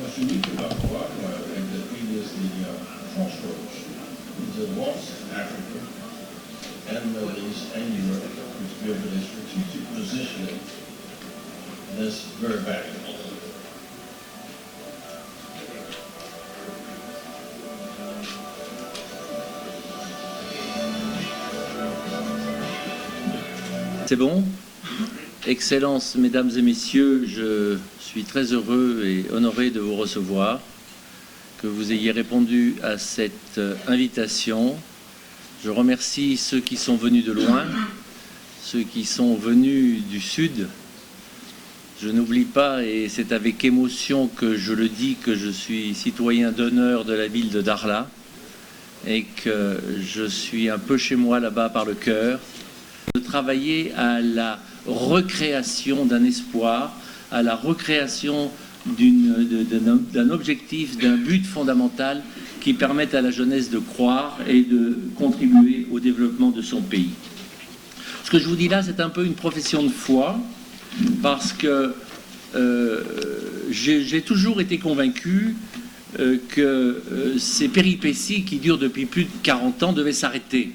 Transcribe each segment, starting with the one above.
What's unique about Morocco, I think, that it is the crossroads. It's the North Africa and Middle East and Europe, which give it a strategic positioning that's very valuable. C'est bon? Excellences, Mesdames et Messieurs, je suis très heureux et honoré de vous recevoir, que vous ayez répondu à cette invitation. Je remercie ceux qui sont venus de loin, ceux qui sont venus du Sud. Je n'oublie pas, et c'est avec émotion que je le dis, que je suis citoyen d'honneur de la ville de Dakhla et que je suis un peu chez moi là-bas par le cœur. De travailler à la recréation d'un espoir, à la recréation d'un objectif, d'un but fondamental qui permette à la jeunesse de croire et de contribuer au développement de son pays. Ce que je vous dis là, c'est un peu une profession de foi, parce que j'ai toujours été convaincu que ces péripéties qui durent depuis plus de 40 ans devaient s'arrêter,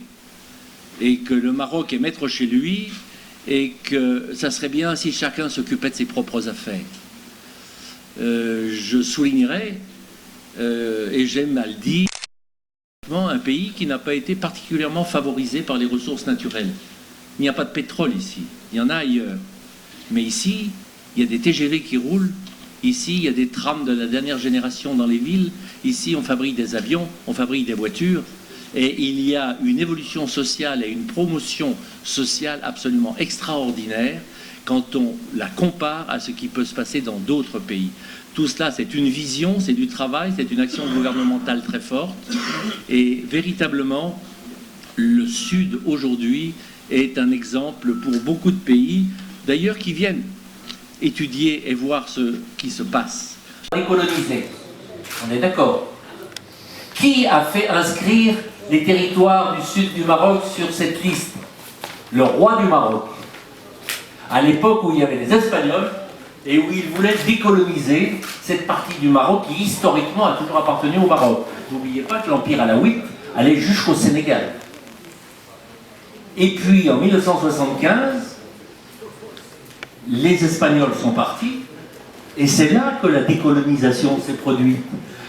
et que le Maroc est maître chez lui, et que ça serait bien si chacun s'occupait de ses propres affaires. Je soulignerai, et j'aime à le dire, un pays qui n'a pas été particulièrement favorisé par les ressources naturelles. Il n'y a pas de pétrole ici, il y en a ailleurs. Mais ici, il y a des TGV qui roulent, ici, il y a des trams de la dernière génération dans les villes, ici, on fabrique des avions, on fabrique des voitures, et il y a une évolution sociale et une promotion sociale absolument extraordinaire quand on la compare à ce qui peut se passer dans d'autres pays. Tout cela, c'est une vision, c'est du travail, c'est une action gouvernementale très forte. Et véritablement, le Sud, aujourd'hui, est un exemple pour beaucoup de pays, d'ailleurs, qui viennent étudier et voir ce qui se passe. Décoloniser, on est d'accord. Qui a fait inscrire les territoires du sud du Maroc sur cette liste? Le roi du Maroc. À l'époque où il y avait les Espagnols et où ils voulaient décoloniser cette partie du Maroc qui historiquement a toujours appartenu au Maroc. N'oubliez pas que l'empire alawite allait jusqu'au Sénégal. Et puis en 1975, les Espagnols sont partis et c'est là que la décolonisation s'est produite.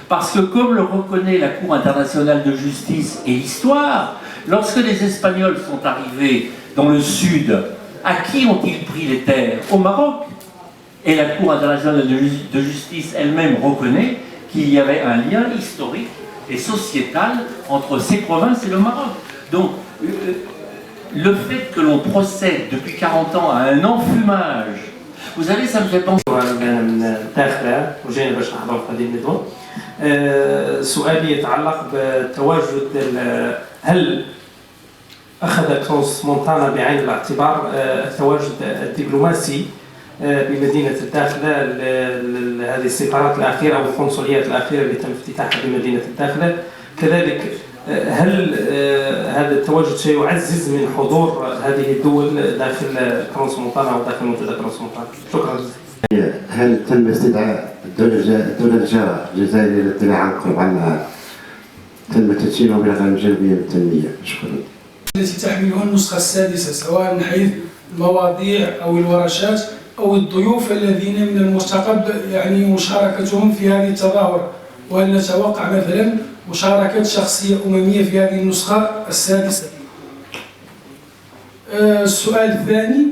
Parce que comme le reconnaît la Cour internationale de justice et l'histoire, lorsque les Espagnols sont arrivés dans le sud, à qui ont-ils pris les terres? Au Maroc. Et la Cour internationale de justice elle-même reconnaît qu'il y avait un lien historique et sociétal entre ces provinces et le Maroc. Donc, le fait que l'on procède depuis 40 ans à un enfumage, vous savez, ça me fait penser... سؤالي يتعلق بتواجد هل أخذ كروس مونتانا بعين الاعتبار التواجد الدبلوماسي بمدينة الداخلة هذه السفارات الأخيرة أو القنصليات الأخيرة اللي تم افتتاحها بمدينة الداخلة، كذلك هل هذا التواجد سيعزز من حضور هذه الدول داخل كروس مونتانا أو داخل منتدى كروس مونتانا؟ شكرا. هل تم استدعاء الدولة الجارة الجزائر للاطلاع عن قرب عنها تم تسجيلهم بالغاية الجانبية للتنمية؟ شكرا. التي تحملها النسخة السادسة سواء من حيث المواضيع أو الورشات أو الضيوف الذين من المرتقب يعني مشاركتهم في هذه التظاهرة، وهل نتوقع مثلا مشاركة شخصية أممية في هذه النسخة السادسة؟ السؤال الثاني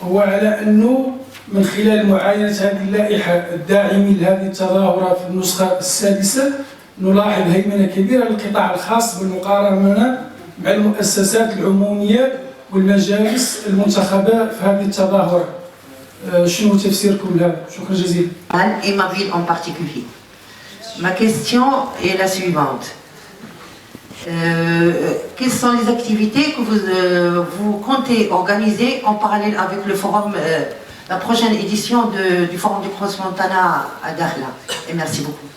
هو على أنه من خلال معاينة هذه اللائحة الداعمة لهذه التظاهرة في النسخة السادسة نلاحظ هيمنة كبيرة للقطاع الخاص بالمقارنة مع المؤسسات العمومية والمجالس المنتخبة في هذه التظاهرة. شنو تفسيركم لهذا؟ شكرا جزيلا. Et ma ville en particulier. Ma question est la suivante. Quelles sont les activités que vous comptez organiser en parallèle avec le forum, la prochaine édition du forum du Cross Montana à Dakhla? Et merci beaucoup.